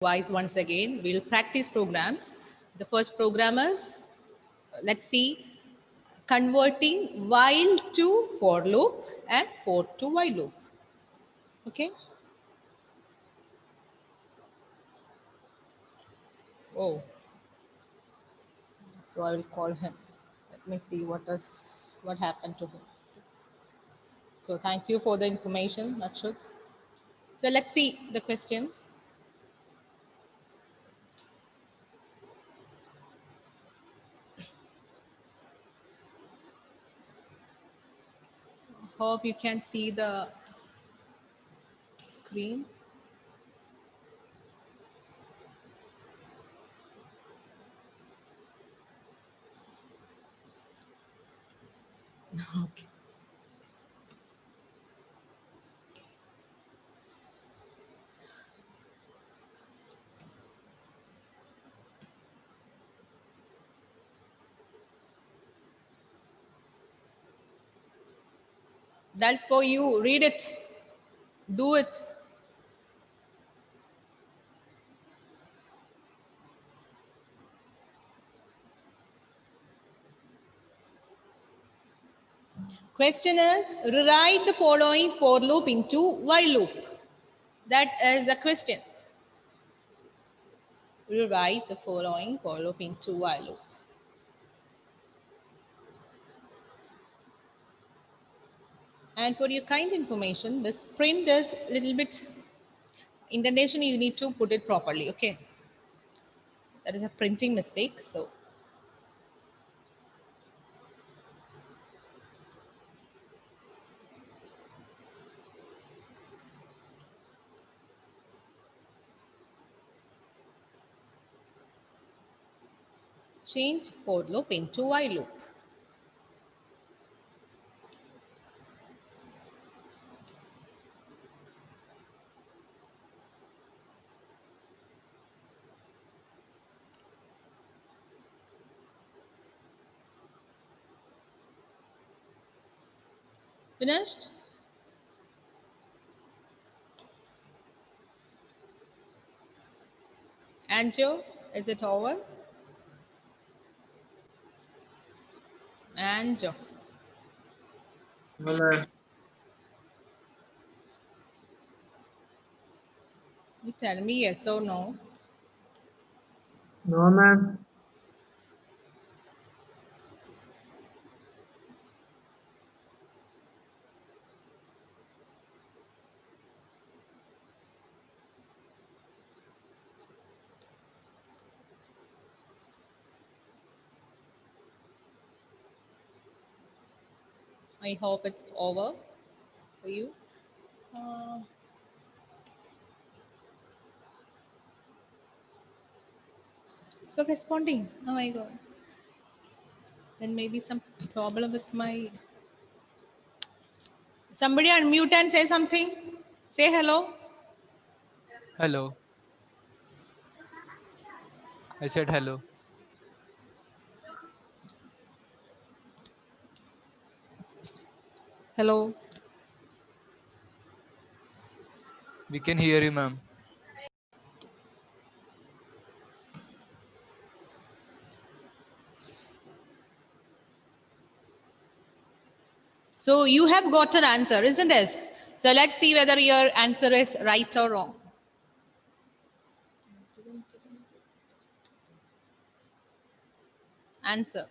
Once again, we'll practice programs. The first program is, let's see, converting while to for loop and for to while loop. Okay. Oh, so I will call him. Let me see what happened to him. So thank you for the information, Nakshut. So let's see the question. Hope you can see the screen. Okay. That's for you. Read it. Do it. Question is, rewrite the following for loop into while loop. That is the question. Rewrite the following for loop into while loop. And for your kind information, the sprint is a little bit, indentation you need to put it properly, okay? That is a printing mistake, so. Change for loop into while loop. Finished? Anjo, is it over? Anjo. No, ma'am. You tell me yes or no. No, ma'am. I hope it's over for you. So responding. Oh my God. Then maybe some problem with my. Somebody unmute and say something. Say hello. Hello. I said hello. Hello. We can hear you, ma'am. So you have got an answer, isn't it? So let's see whether your answer is right or wrong. Answer.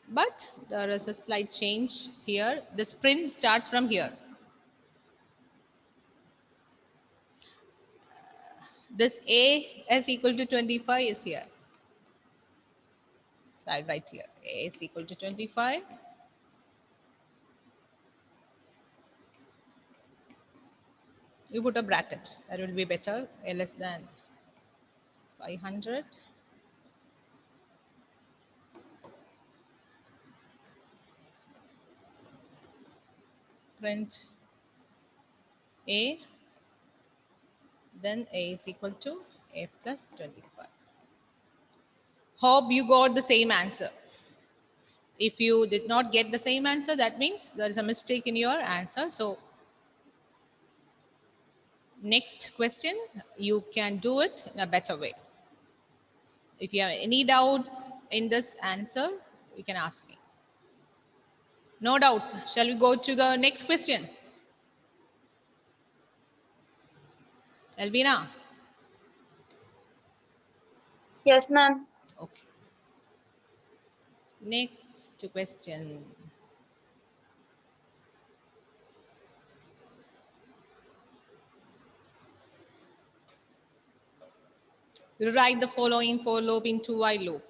But there is a slight change here. The sprint starts from here. This A is equal to 25 is here. So I write here. A is equal to 25. You put a bracket. That will be better. A less than 500. Print A. Then A is equal to A plus 25. Hope you got the same answer. If you did not get the same answer, that means there is a mistake in your answer. So Next question, you can do it in a better way. If you have any doubts in this answer, you can ask me. No doubts. Shall we go to the next question? Elvina? Yes, ma'am. Okay. Next question. Rewrite the following for loop into while loop.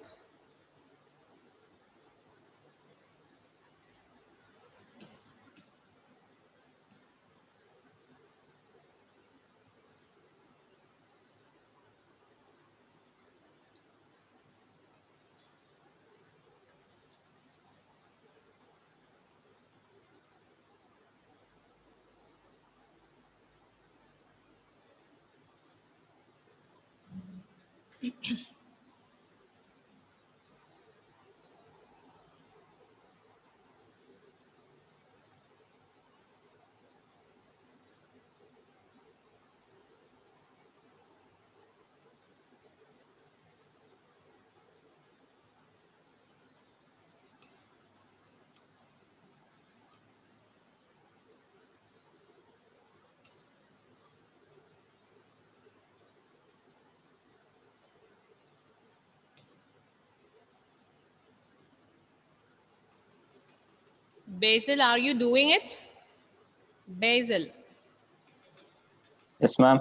Basil, are you doing it? Basil. Yes, ma'am.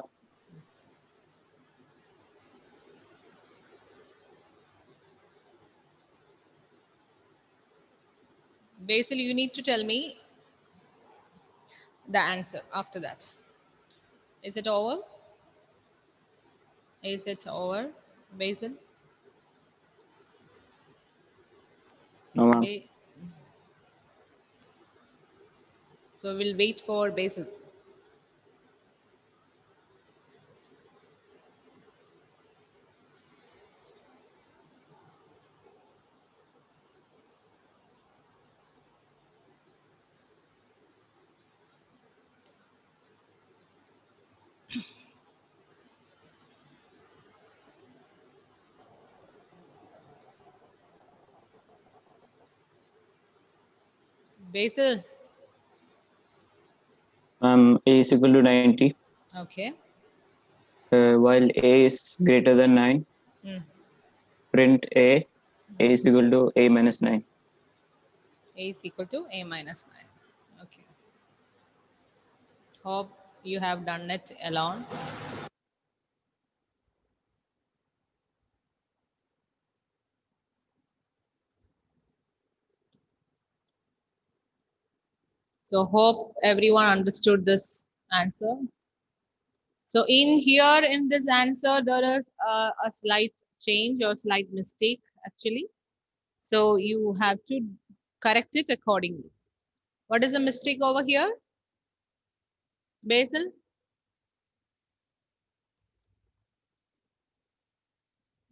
Basil, you need to tell me the answer after that. Is it over? Is it over, Basil? No, ma'am. Okay. So we'll wait for Basil. Basil. A is equal to 90. Okay. While A is greater than 9, Hmm. print A is equal to A minus 9. A is equal to A minus 9. Okay. Hope you have done it alone. So hope everyone understood this answer. So in here in this answer, there is a slight change or slight mistake actually. So you have to correct it accordingly. What is the mistake over here? Basil?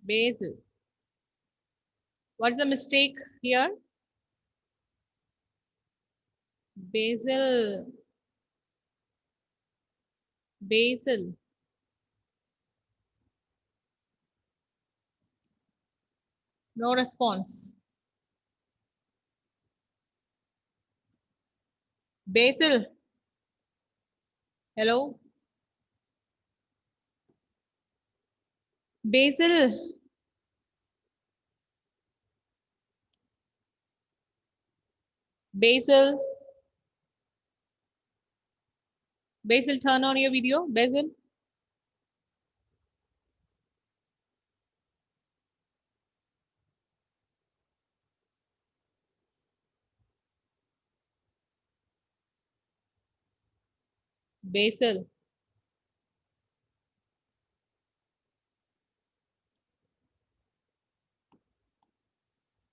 Basil. What's the mistake here? Basil. Basil. No response. Basil. Hello? Basil. Basil. Basil, turn on your video. Basil. Basil.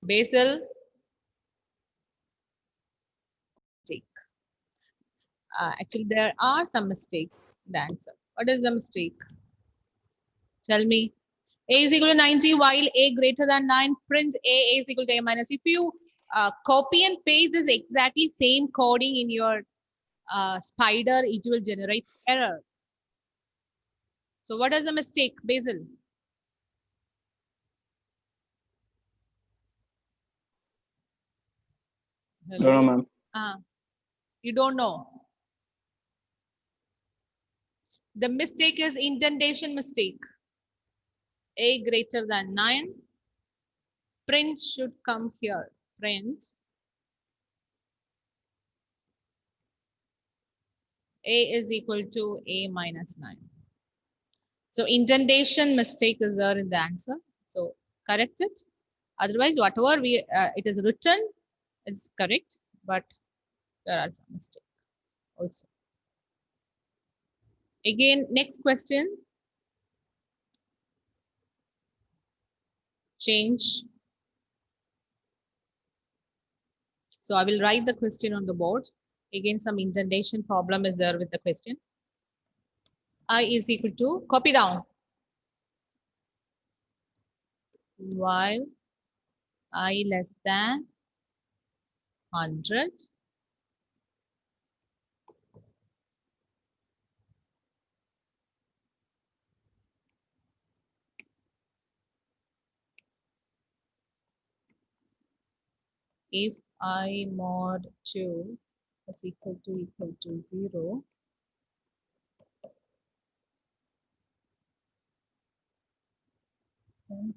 Basil. Mistake. Actually, there are some mistakes in the answer. What is the mistake? Tell me. A is equal to 90 while A greater than 9. Print A is equal to A minus. If you copy and paste this exactly same coding in your Spider, it will generate error. So what is the mistake, Basil? Don't know, Hello? ma'am. You don't know. The mistake is indentation mistake. A greater than 9. Print should come here. Print. A is equal to A minus 9. So indentation mistake is there in the answer. So correct it. Otherwise, whatever it is written is correct, but there are some mistakes also. Again, next question. Change. So I will write the question on the board. Again, some indentation problem is there with the question. I is equal to, copy down. While I less than 100, if I mod 2 is equal to 0, and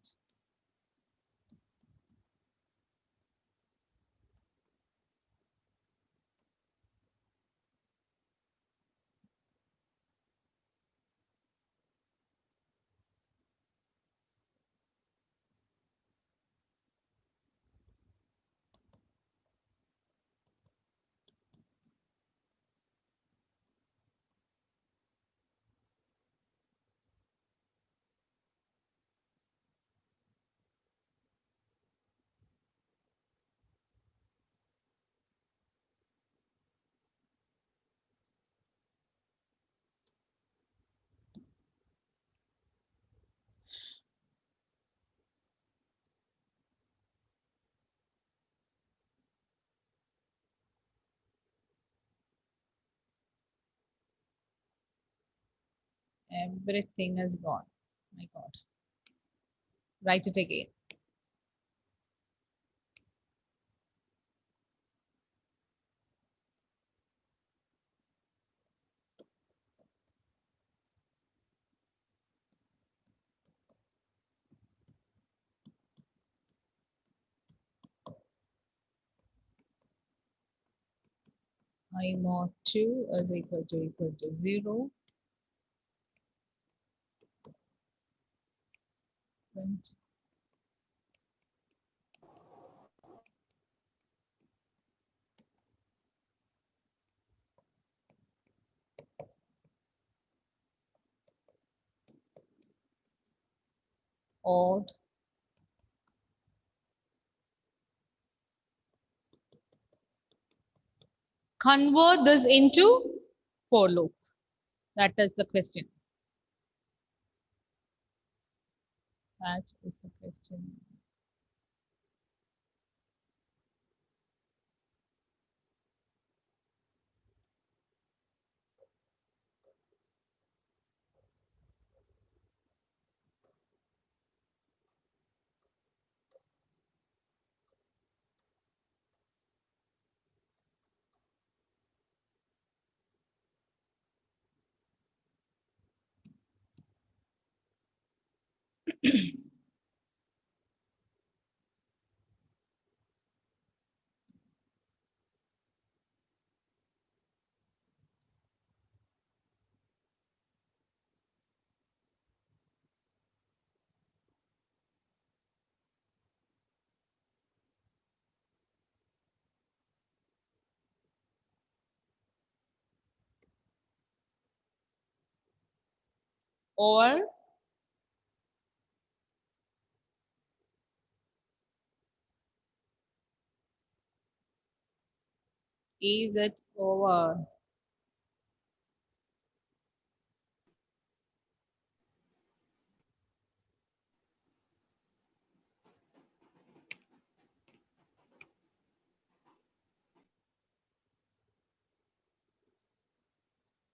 everything is gone. My God. Write it again. I mod 2 is equal to 0. Print. Odd. Convert this into for loop. That is the question. That is the question. Or is it over?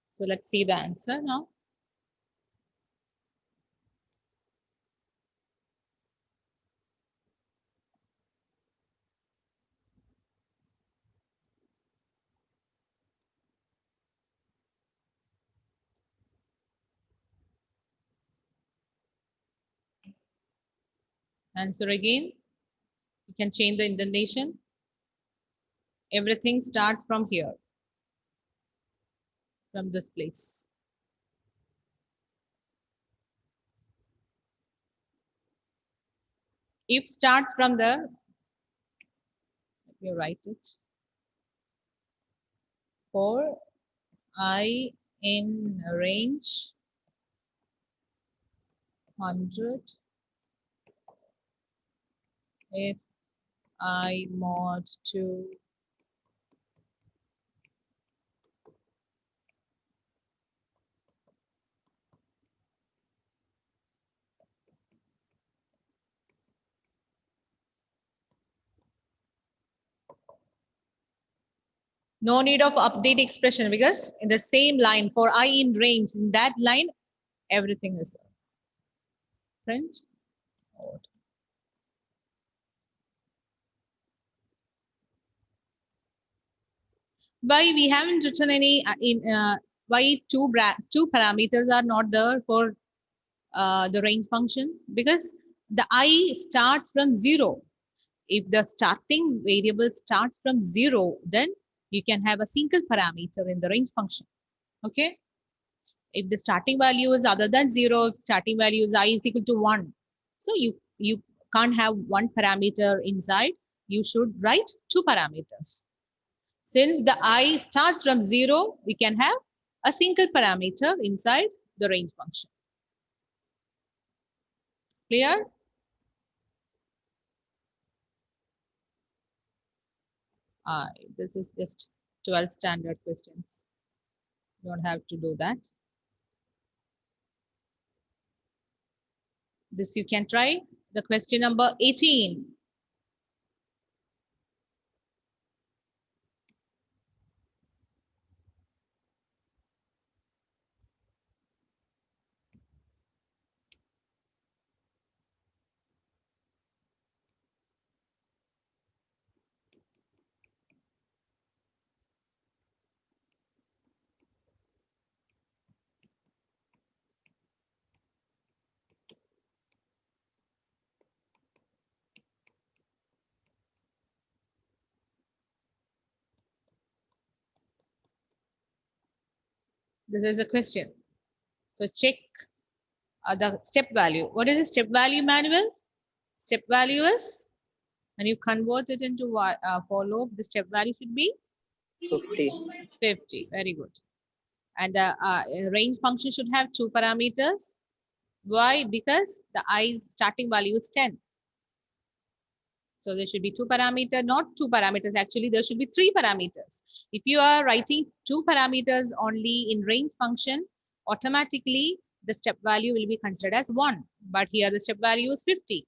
So let's see the answer now. Answer again. You can change the indentation. Everything starts from here, from this place. If starts from the, let me write it. For I in range 100, if I mod 2 no need of update expression because in the same line for I in range, in that line, everything is there. Print. Mod. Why we haven't written any why two parameters are not there for the range function? Because the I starts from 0. If the starting variable starts from 0, then you can have a single parameter in the range function. Okay. If the starting value is other than 0, if starting value is I is equal to 1. So you can't have one parameter inside. You should write two parameters. Since the I starts from 0, we can have a single parameter inside the range function. Clear? This is just 12 standard questions. Don't have to do that. This you can try. The question number 18. This is a question. So check the step value. What is the step value manual? Step value is, when you convert it into for loop, the step value should be 50. 50. Very good. And the range function should have two parameters. Why? Because the i's starting value is 10. So there should be two parameters, not two parameters. Actually, there should be three parameters. If you are writing two parameters only in range function, automatically the step value will be considered as 1. But here the step value is 50.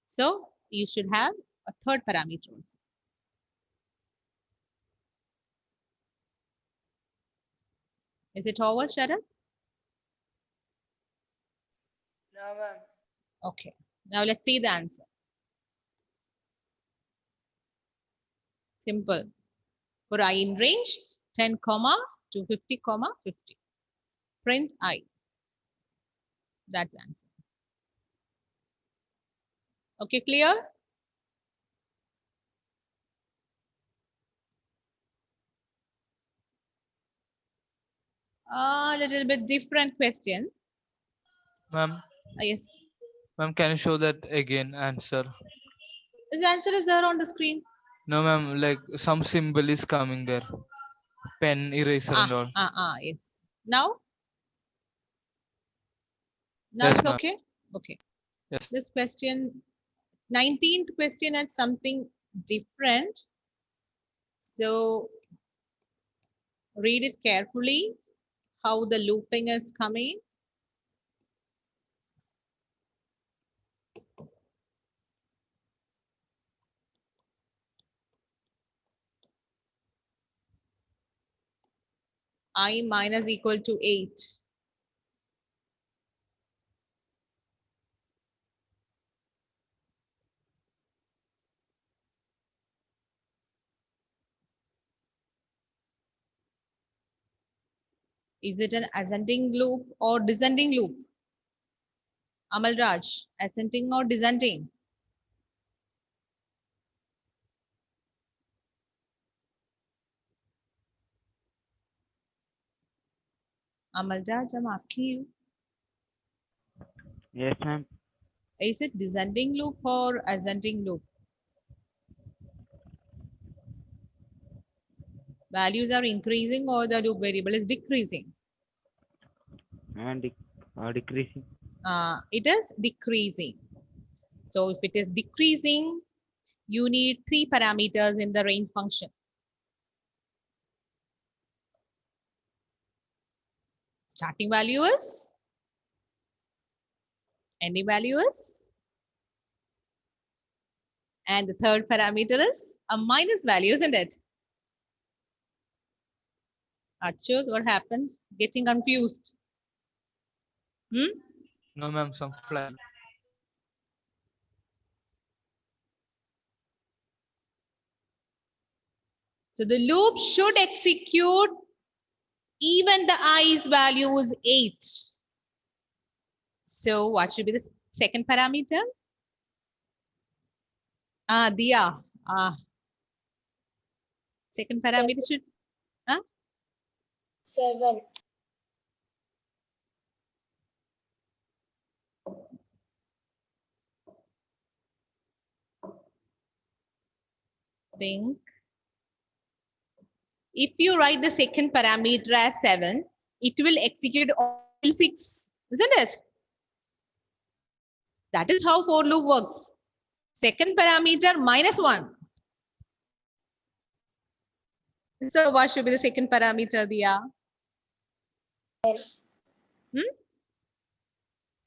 So you should have a third parameter also. Is it over, Sharath? No, ma'am. Okay. Now let's see the answer. Simple. For I in range 10, to 50, 50. Print I. That's the answer. Okay, clear? A little bit different question. Ma'am, Yes. ma'am, can you show that again answer? This answer is there on the screen. No, ma'am, like some symbol is coming there. Pen, eraser and all. Yes. Now? Now Yes, it's ma'am. okay? Okay. Yes. This question, 19th question has something different. So read it carefully, how the looping is coming. I minus equal to 8. Is it an ascending loop or descending loop? Amal Raj, ascending or descending? Amalraj, I'm asking you, Yes, ma'am. is it descending loop or ascending loop? Values are increasing or the loop variable is decreasing? And decreasing. It is decreasing. So if it is decreasing, you need 3 parameters in the range function. Starting value is, ending value is, and the third parameter is a minus value, isn't it? Achut, what happened? Getting confused. No, ma'am, some fly. So the loop should execute even the i's value is 8. So what should be the second parameter? Diya. Second parameter should, 7. think. If you write the second parameter as 7, it will execute all 6, isn't it? That is how for loop works. Second parameter minus 1. So what should be the second parameter, Diya?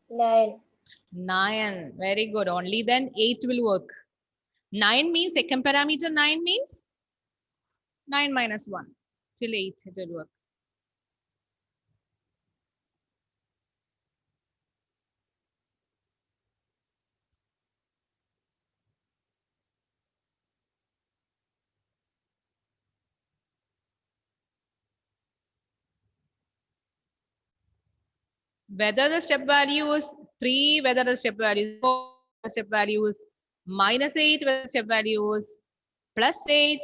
9. 9. Very good. Only then 8 will work. 9 means second parameter 9 means 9 minus 1 till 8 it will work. Whether the step value is 3, whether the step value is 4, step value is minus 8, whether the step value is plus 8,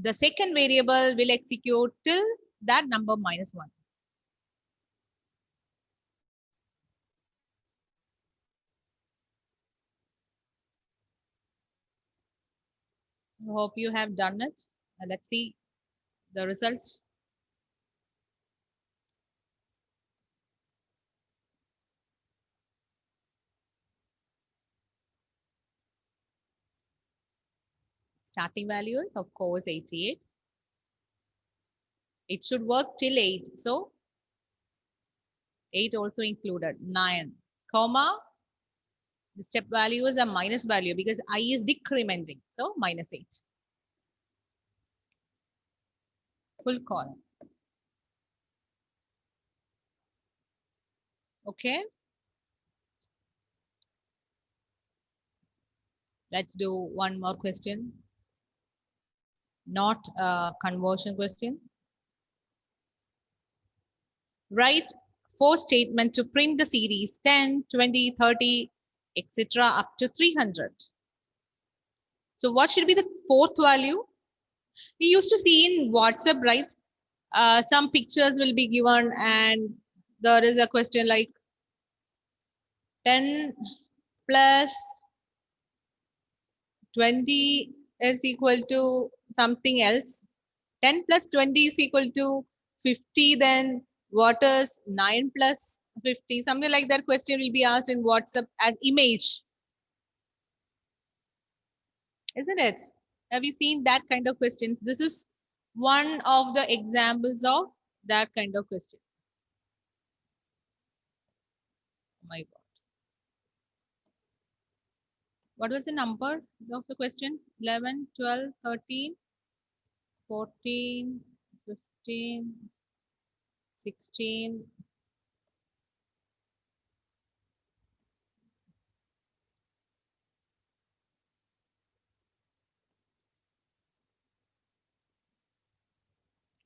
the second variable will execute till that number minus 1. I hope you have done it. Let's see the results. Starting value is of course 88. It should work till 8. So 8 also included. 9, comma, the step value is a minus value because I is decrementing. So minus 8. Full column. Okay. Let's do one more question. Not a conversion question. Write 4 statement to print the series 10, 20, 30, etc. up to 300. So what should be the fourth value? We used to see in WhatsApp, right? Some pictures will be given and there is a question like 10 plus 20 is equal to something else. 10 plus 20 is equal to 50. Then what is 9 plus 50? Something like that question will be asked in WhatsApp as image. Isn't it? Have you seen that kind of question? This is one of the examples of that kind of question. Oh my God. What was the number of the question? 11, 12, 13, 14, 15, 16.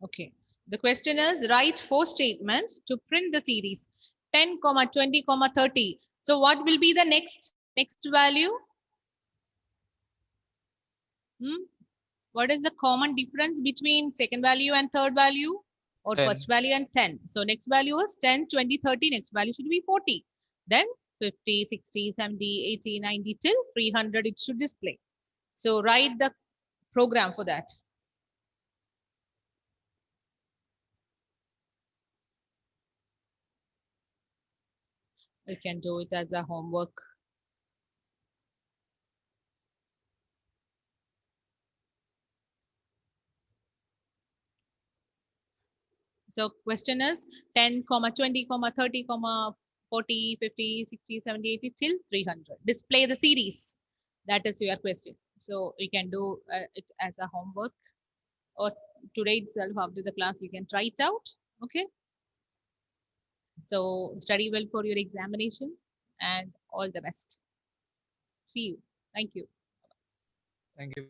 Okay. The question is write 4 statements to print the series 10, 20, 30. So what will be the next value? What is the common difference between second value and third value? or 10. first value and 10. So next value is 10, 20, 30. Next value should be 40. Then 50, 60, 70, 80, 90 till 300 it should display. So write the program for that. You can do it as a homework. So question is 10, 20, 30, 40, 50, 60, 70, 80 till 300. Display the series. That is your question. So you can do it as a homework, or today itself after the class you can try it out. Okay. So study well for your examination and all the best. See you. Thank you. Thank you.